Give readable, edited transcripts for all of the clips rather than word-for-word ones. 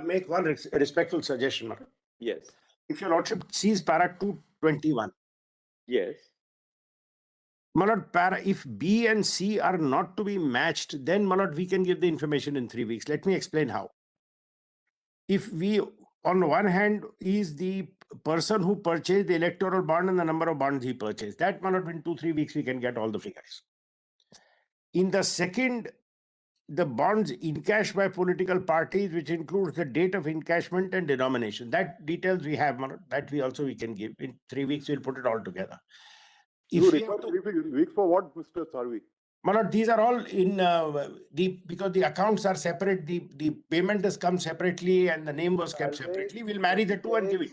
make one respectful suggestion. Yes. If your lordship sees para 221, Yes. my lord, if B and C are not to be matched, then my lord, we can give the information in 3 weeks. Let me explain how. If we, on one hand, is the person who purchased the electoral bond and the number of bonds he purchased, that my lord, in 2-3 weeks we can get all the figures. In the second, the bonds encashed by political parties, which includes the date of encashment and denomination. That details we have, that we can give. In 3 weeks, we'll put it all together. You require 3 weeks for what, Mr. Sarvi? These are all in because the accounts are separate, the payment has come separately and the name was kept separately. We'll marry the two and give it.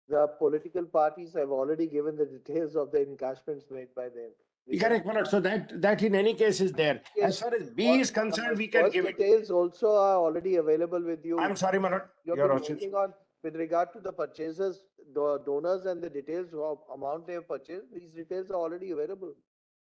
The political parties have already given the details of the encashments made by them. Correct, so that in any case is there. Yes. As far as B is concerned, we can give it. Details also are already available with you. I'm sorry, Manoj. You're working on with regard to the purchasers, the donors, and the details of amount they have purchased. These details are already available.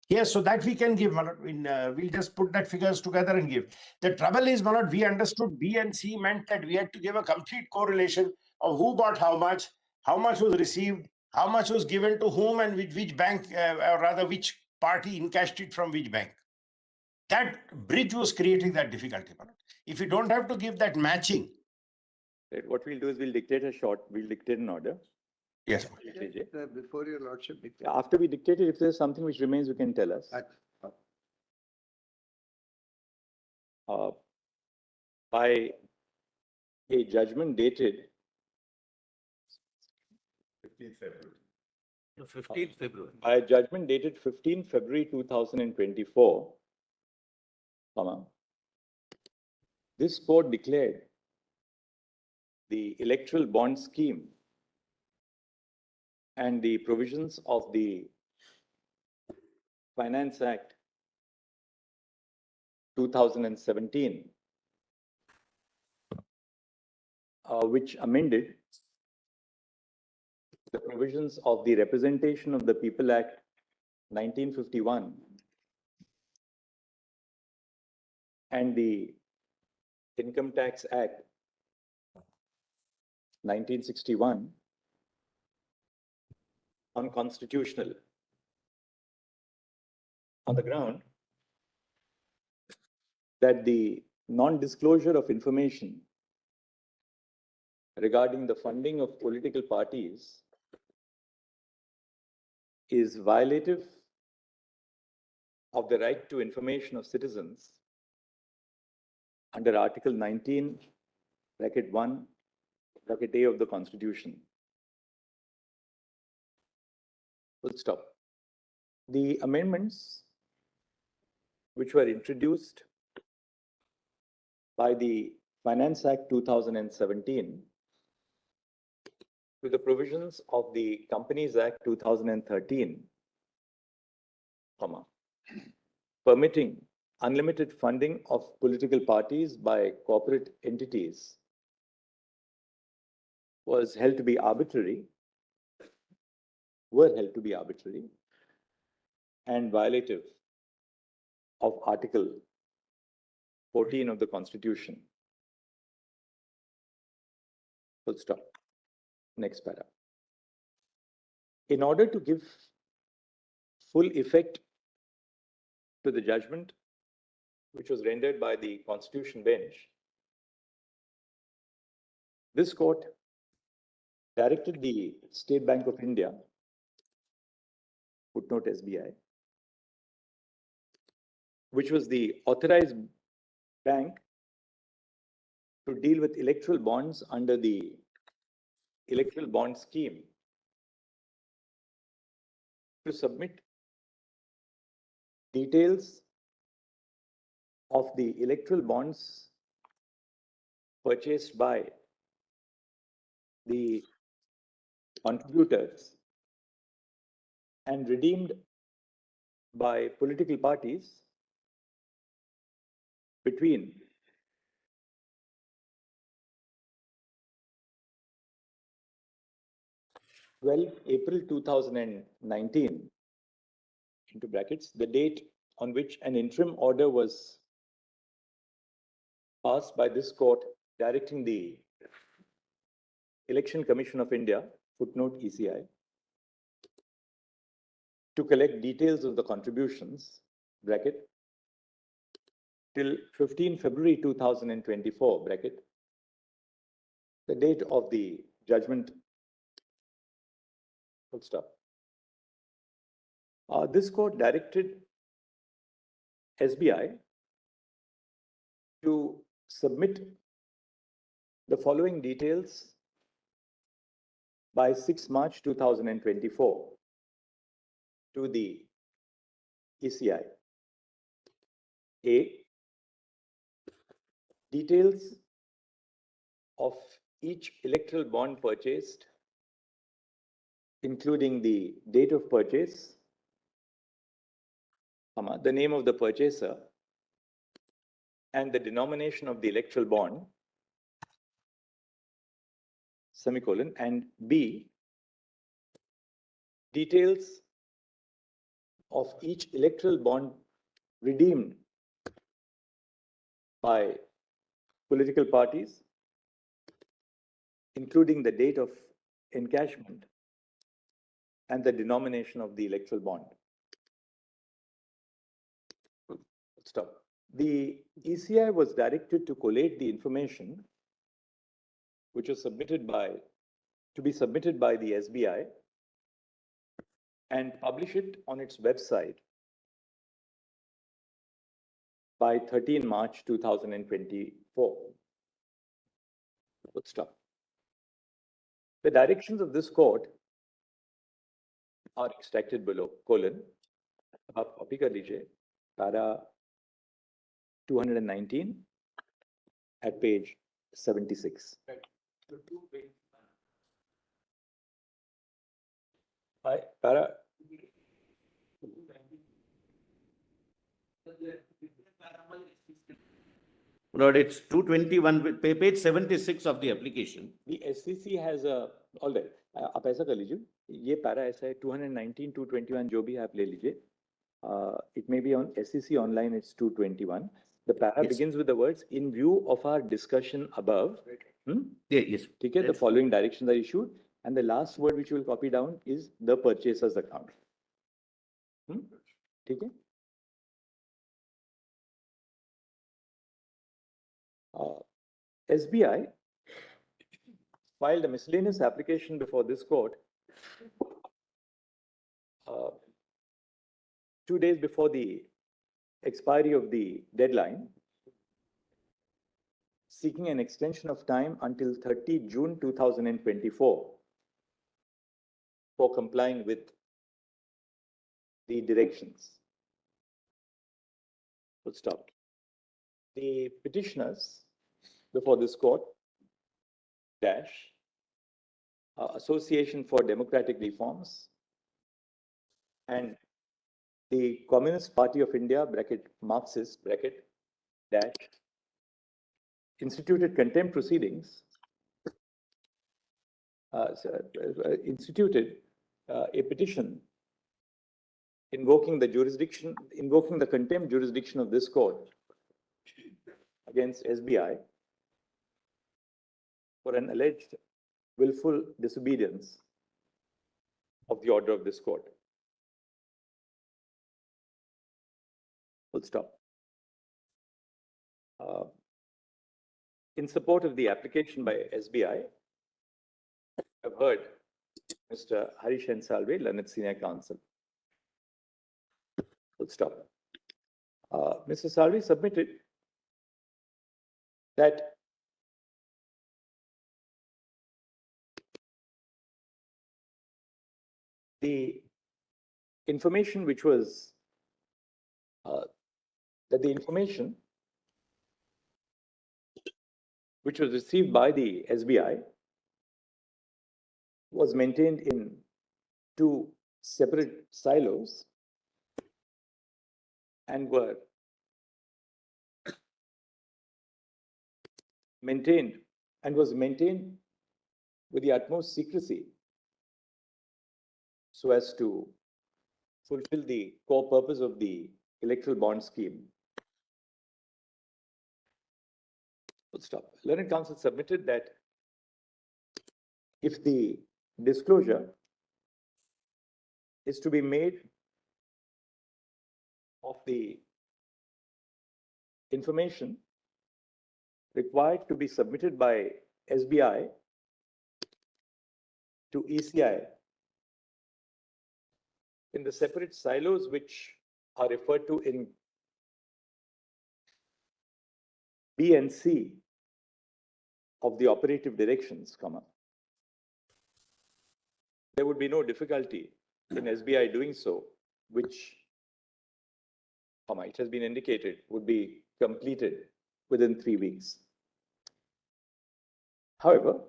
Yes, so that we can give, Manoj. We'll just put that figures together and give. The trouble is, Manoj, we understood B and C meant that we had to give a complete correlation of who bought how much was received, how much was given to whom, and with which bank, or rather which party encashed it from which bank. That bridge was creating that difficulty. If you don't have to give that matching. Right, what we'll do is we'll dictate an order. Yes. Before your lordship dictate. After we dictate it, if there's something which remains, you can tell us. By a judgment dated 15th February. No, 15th February. By a judgment dated 15 February 2024, this court declared the electoral bond scheme and the provisions of the Finance Act 2017, which amended the provisions of the Representation of the People Act 1951 and the Income Tax Act 1961 unconstitutional on the ground that the non-disclosure of information regarding the funding of political parties is violative of the right to information of citizens under Article 19, bracket 1, bracket A of the Constitution. Full stop. The amendments which were introduced by the Finance Act 2017 to the provisions of the Companies Act 2013, permitting unlimited funding of political parties by corporate entities were held to be arbitrary and violative of Article 14 of the Constitution. Full stop. Next para. In order to give full effect to the judgment which was rendered by the Constitution Bench, this court directed the State Bank of India, footnote SBI, which was the authorized bank to deal with electoral bonds under the electoral bond scheme, to submit details of the electoral bonds purchased by the contributors and redeemed by political parties between April 2019, into brackets, the date on which an interim order was passed by this court directing the Election Commission of India, footnote ECI, to collect details of the contributions, bracket, till 15 February 2024, bracket, the date of the judgment, full stop. This court directed SBI to submit the following details by 6 March 2024 to the ECI. A, details of each electoral bond purchased, including the date of purchase, the name of the purchaser, and the denomination of the electoral bond, semicolon, and B, details of each electoral bond redeemed by political parties, including the date of encashment and the denomination of the electoral bond. Stop. The ECI was directed to collate the information which was to be submitted by the SBI and publish it on its website by 13 March 2024. Let's stop. The directions of this court are extracted below, colon, आप copy कर लीजिए, para 219 at page 76. Para Lord, it's 221, page 76 of the application. the SCC has a, all right, आप ऐसा कर लीजिए, ये para ऐसा है 219, 221 जो भी आप ले लीजिए. It may be on SCC online, it's 221. The para Yes. begins with the words, in view of our discussion above. Yeah, yes. Okay, the Yes. following directions are issued, and the last word which you will copy down is the purchaser's account. Okay. SBI filed a miscellaneous application before this court 2 days before the expiry of the deadline, seeking an extension of time until 30 June 2024 for complying with the directions. Full stop. The petitioners before this court, Association for Democratic Reforms, and the Communist Party of India, bracket Marxist, bracket, instituted contempt proceedings, instituted a petition invoking the contempt jurisdiction of this court against SBI for an alleged willful disobedience of the order of this court. Full stop. In support of the application by SBI, I've heard Mr. Harish N. Salve, Learned Senior Counsel. Full stop. Mr. Salve submitted that the information which was which was received by the SBI was maintained in 2 separate silos and were maintained with the utmost secrecy so as to fulfill the core purpose of the electoral bond scheme. Full stop. Learned Counsel submitted that if the disclosure is to be made of the information required to be submitted by SBI to ECI in the separate silos which are referred to in B and C of the operative directions, there would be no difficulty in SBI doing so, which, it has been indicated, would be completed within 3 weeks. However,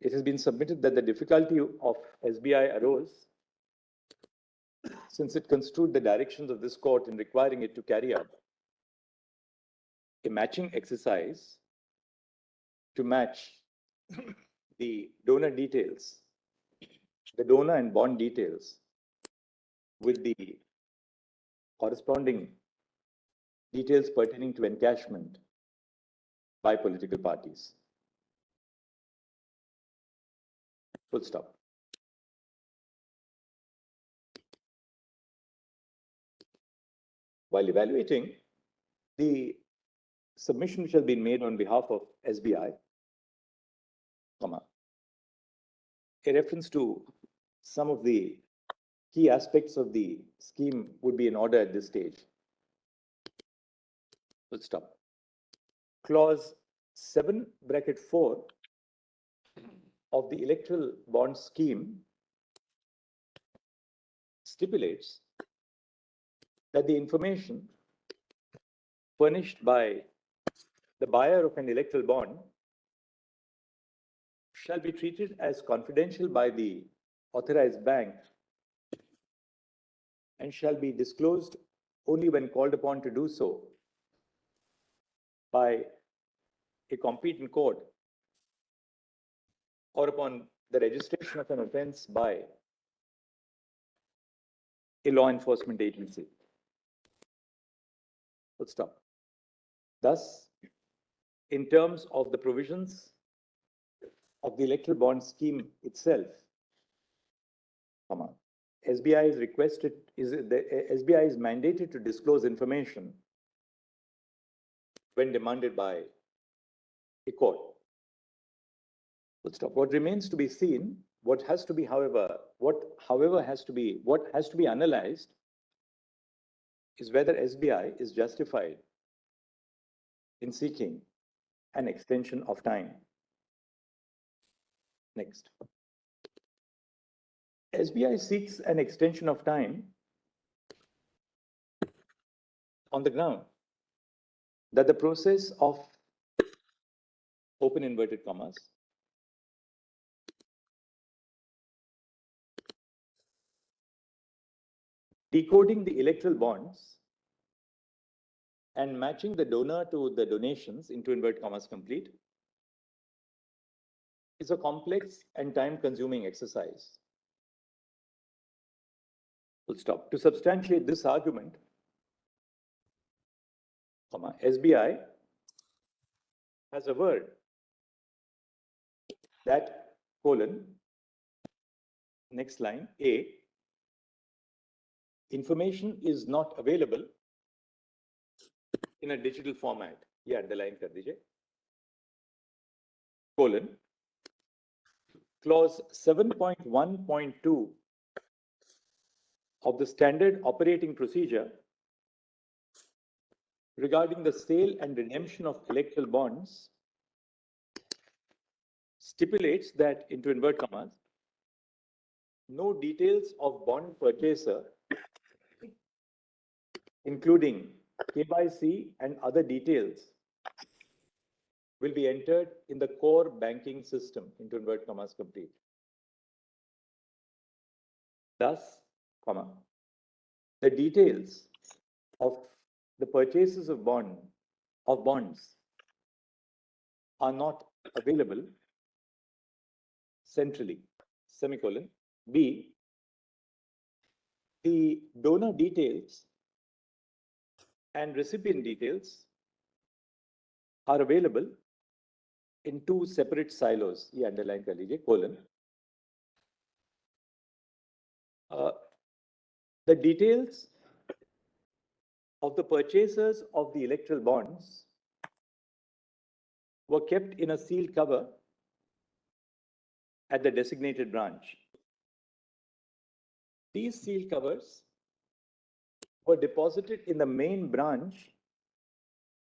it has been submitted that the difficulty of SBI arose since it construed the directions of this court in requiring it to carry out a matching exercise to match the donor details, the donor and bond details with the corresponding details pertaining to encashment by political parties. Full stop. While evaluating the submission which has been made on behalf of SBI, a reference to some of the key aspects of the scheme would be in order at this stage. Full stop. Clause 7(4) of the electoral bond scheme stipulates that the information furnished by the buyer of an electoral bond shall be treated as confidential by the authorized bank and shall be disclosed only when called upon to do so by a competent court or upon the registration of an offense by a law enforcement agency. Full stop. Thus, in terms of the provisions of the electoral bond scheme itself, SBI is mandated to disclose information when demanded by a court. Full stop. What remains to be seen, what has to be analyzed is whether SBI is justified in seeking an extension of time. Next. SBI seeks an extension of time on the ground that the process of open inverted commas decoding the electoral bonds and matching the donor to the donations into inverted commas complete is a complex and time-consuming exercise. Full stop. To substantiate this argument, SBI has averred that, next line, A, information is not available in a digital format. Yeah, underline kar dijiye. Clause 7.1.2 of the standard operating procedure regarding the sale and redemption of electoral bonds stipulates that, into inverted commas, no details of bond purchaser, including KYC and other details, will be entered in the core banking system, into inverted commas complete. Thus, the details of the purchases of bonds are not available centrally, semicolon. B, the donor details and recipient details are available in two separate silos, ये underline कर लीजिए, colon. The details of the purchasers of the electoral bonds were kept in a sealed cover at the designated branch. These sealed covers were deposited in the main branch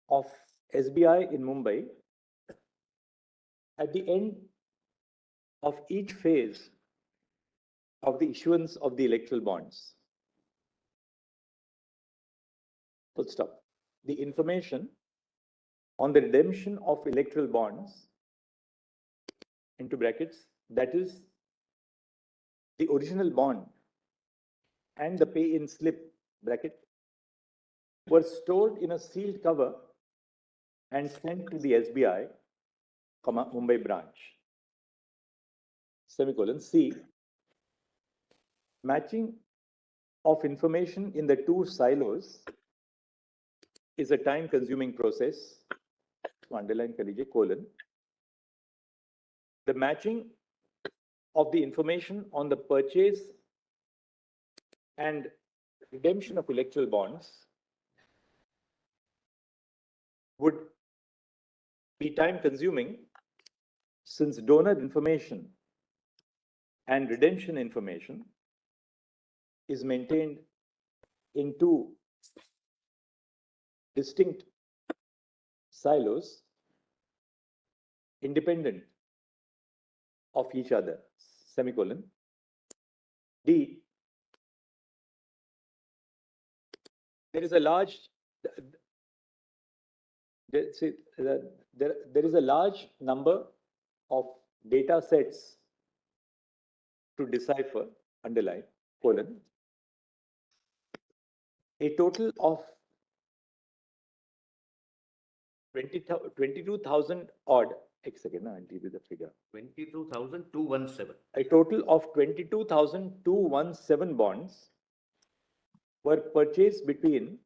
of SBI in Mumbai at the end of each phase of the issuance of the electoral bonds. Full stop. The information on the redemption of electoral bonds, into brackets, that is the original bond and the pay-in slip, bracket, were stored in a sealed cover and sent to the SBI, Mumbai branch. Semicolon. C. Matching of information in the two silos is a time-consuming process. Underline कर लीजिए, colon. The matching of the information on the purchase and redemption of electoral bonds would be time-consuming since donor information and redemption information is maintained in two distinct silos independent of each other, semicolon. D, there is a large, there is a large number of data sets to decipher, underline, colon. A total of 22,000 odd, I'll give you the figure. 22,217. A total of 22,217 bonds were purchased between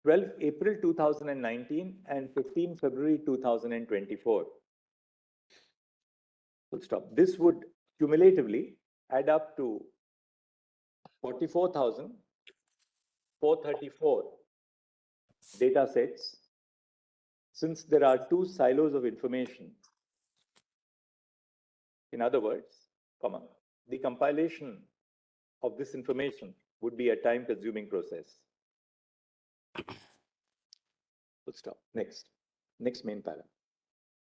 12 April 2019 and 15 February 2024. Full stop. This would cumulatively add up to 44,434 data sets, since there are two silos of information. In other words, the compilation of this information would be a time-consuming process. Full stop. Next main para.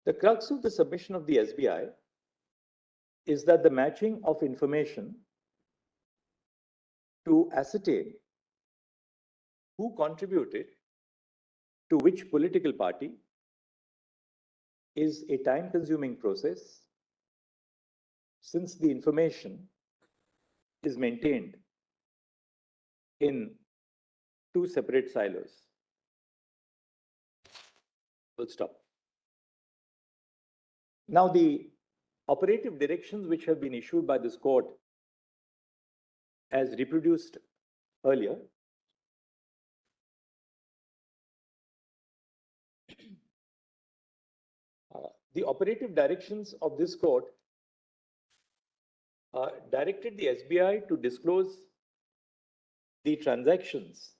The crux of the submission of the SBI is that the matching of information to ascertain who contributed to which political party is a time-consuming process, since the information is maintained in two separate silos. Full stop. Now, the operative directions which have been issued by this court, as reproduced earlier, the operative directions of this court directed the SBI to disclose the transactions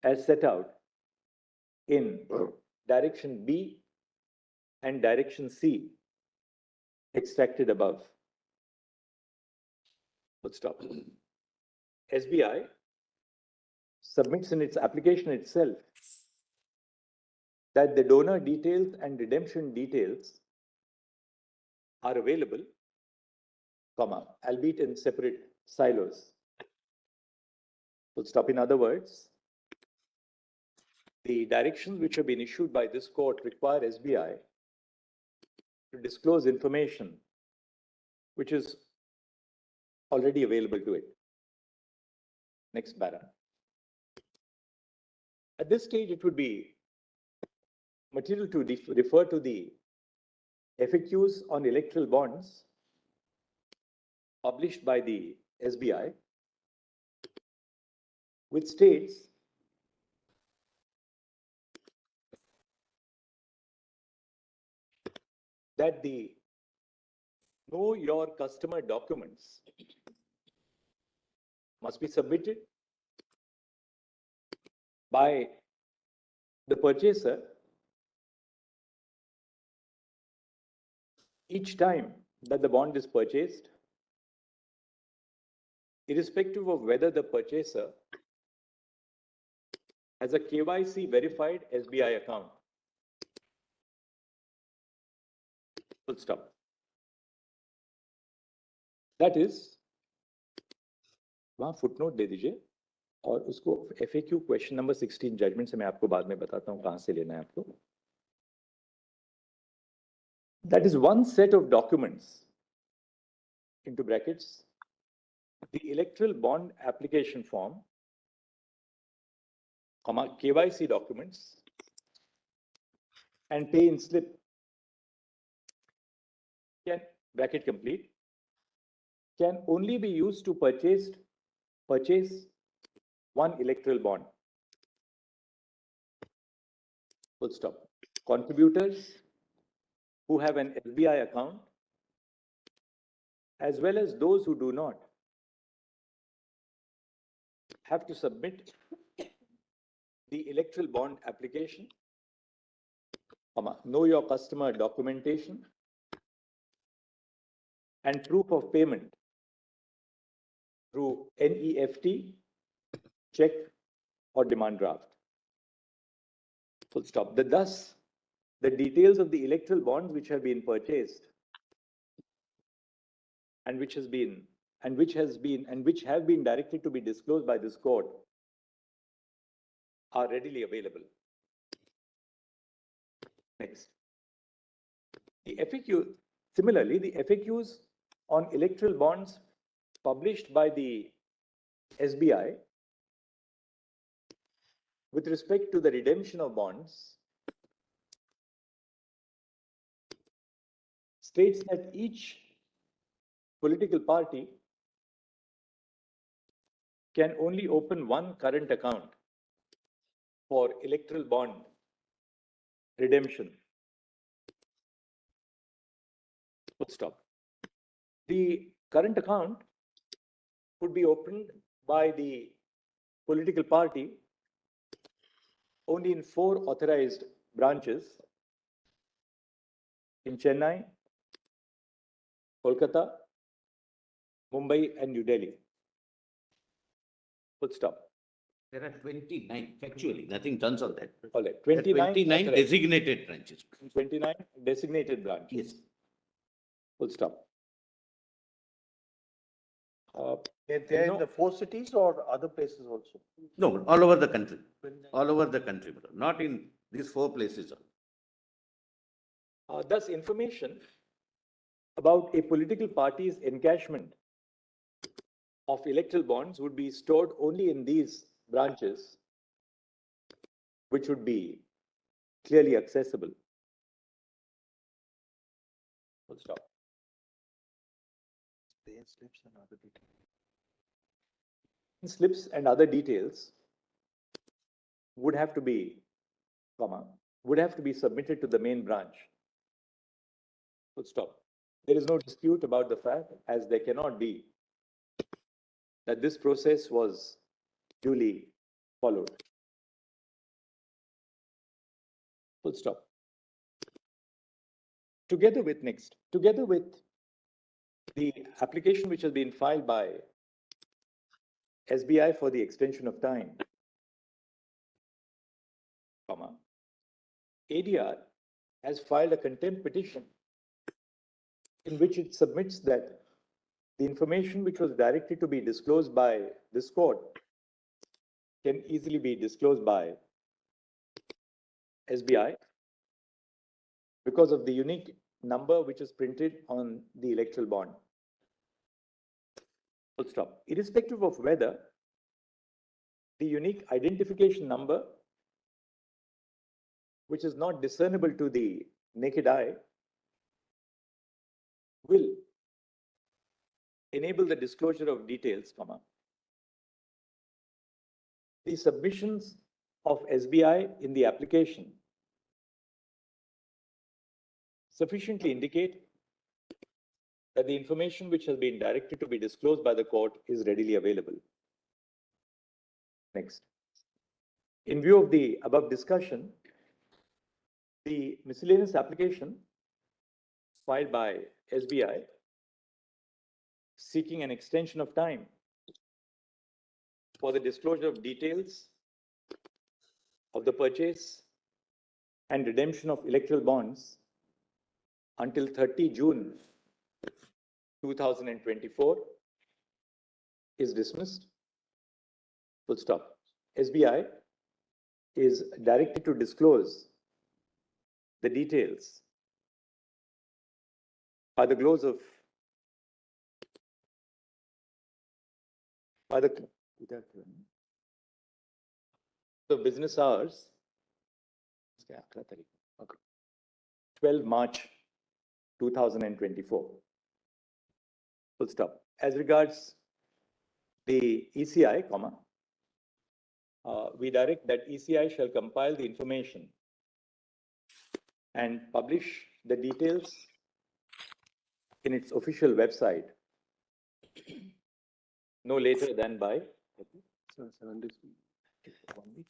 as set out in direction B and direction C extracted above. Full stop. SBI submits in its application itself that the donor details and redemption details are available, albeit in separate silos. Full stop. In other words, the directions which have been issued by this court require SBI to disclose information which is already available to it. Next para. At this stage, it would be material to refer to the FAQs on electoral bonds published by the SBI, which states that the know your customer documents must be submitted by the purchaser each time that the bond is purchased, irrespective of whether the purchaser has a KYC verified SBI account. Full stop. That is, वहाँ footnote दे दीजिए और उसको FAQ question number 16 judgment से मैं आपको बाद में बताता हूँ कहाँ से लेना है आपको. That is one set of documents, into brackets, the electoral bond application form, KYC documents, and pay in slip, can, bracket complete, can only be used to purchase one electoral bond. Full stop. Contributors who have an SBI account, as well as those who do not, have to submit the electoral bond application, know your customer documentation, and proof of payment through NEFT, check, or demand draft. Full stop. Thus, the details of the electoral bonds which have been purchased and which have been directed to be disclosed by this court are readily available. Next. The FAQ, similarly, the FAQs on electoral bonds published by the SBI with respect to the redemption of bonds states that each political party can only open one current account for electoral bond redemption. Full stop. The current account could be opened by the political party only in 4 authorized branches in Chennai, Kolkata, Mumbai, and New Delhi. Full stop. There are 29, factually, nothing turns on that. All right, There are 29 29 designated branches. 29 designated branches. Yes. Full stop. They're in the 4 cities or other places also? No, all over the country. All over the country, brother. Not in these 4 places. Thus, information about a political party's encashment of electoral bonds would be stored only in these branches, which would be clearly accessible. Full stop. Slips and other details would have to be, submitted to the main branch. Full stop. There is no dispute about the fact, as there cannot be, that this process was duly followed. Full stop. Together with the application which has been filed by SBI for the extension of time, ADR has filed a contempt petition in which it submits that the information which was directed to be disclosed by this court can easily be disclosed by SBI because of the unique number which is printed on the electoral bond. Full stop. Irrespective of whether the unique identification number, which is not discernible to the naked eye, will enable the disclosure of details, the submissions of SBI in the application sufficiently indicate that the information which has been directed to be disclosed by the court is readily available. Next. In view of the above discussion, the miscellaneous application filed by SBI seeking an extension of time for the disclosure of details of the purchase and redemption of electoral bonds until 30 June 2024 is dismissed. Full stop. SBI is directed to disclose the details by the close of the business hours, 12 March 2024. Full stop. As regards the ECI, we direct that ECI shall compile the information and publish the details in its official website no later than by 7 days. 1 week.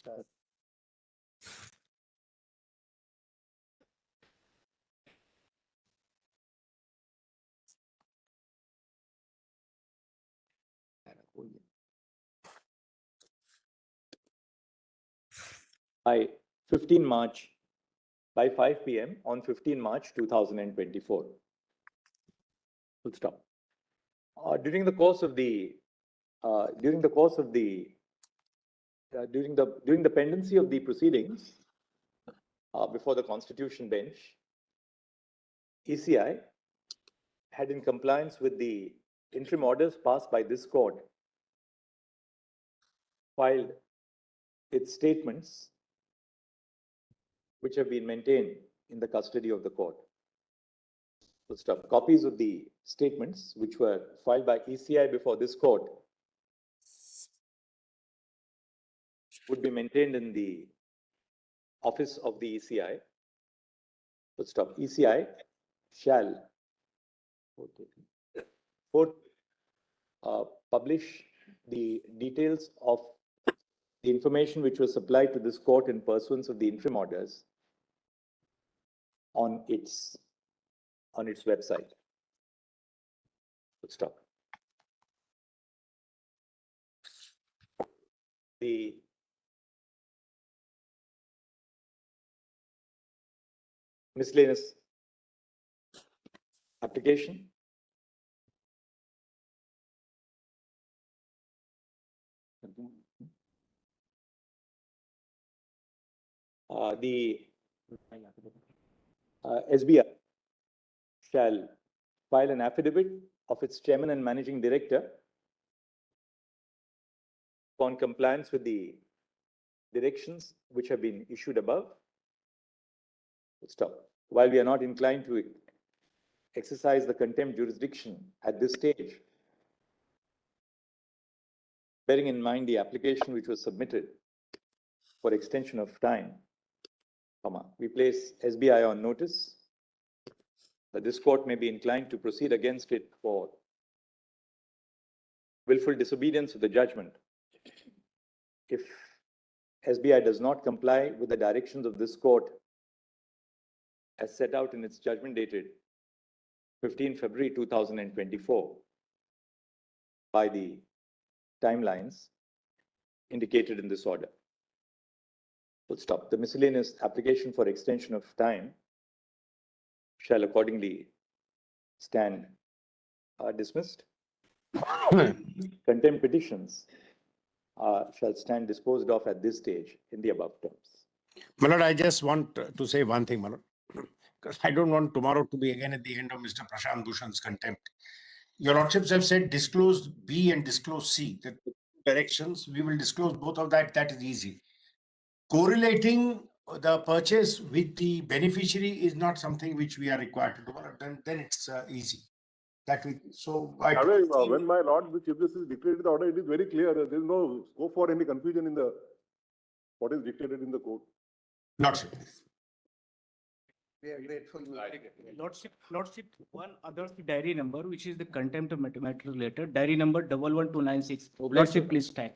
By 15 March, by 5 p.m. on 15 March 2024. Full stop. During the pendency of the proceedings before the Constitution Bench, ECI had, in compliance with the interim orders passed by this court, filed its statements which have been maintained in the custody of the court. Full stop. Copies of the statements which were filed by ECI before this court would be maintained in the office of the ECI. Full stop. ECI shall publish the details of the information which was supplied to this court in pursuance of the interim orders on its website. Full stop. The miscellaneous application the SBI shall file an affidavit of its chairman and managing director upon compliance with the directions which have been issued above. Stop. While we are not inclined to exercise the contempt jurisdiction at this stage, bearing in mind the application which was submitted for extension of time, we place SBI on notice that this court may be inclined to proceed against it for willful disobedience of the judgment if SBI does not comply with the directions of this court as set out in its judgment dated 15 February 2024 by the timelines indicated in this order. Full stop. The miscellaneous application for extension of time shall accordingly stand dismissed. Contempt petitions shall stand disposed of at this stage in the above terms. My lord, I just want to say one thing, my lord, because I don't want tomorrow to be again at the end of Mr. Prashant Bhushan's contempt. Your lordships have said disclose B and disclose C, the directions. We will disclose both of that. That is easy. Correlating the purchase with the beneficiary is not something which we are required to do. Then it's easy. That we when my lord, the Chief Justice dictated the order, it is very clear that there is no scope for any confusion in the what is dictated in the court. Lordship. We are grateful. Lordship, one other diary number, which is the contempt of matter related, diary number 11296. Lordship, please stand.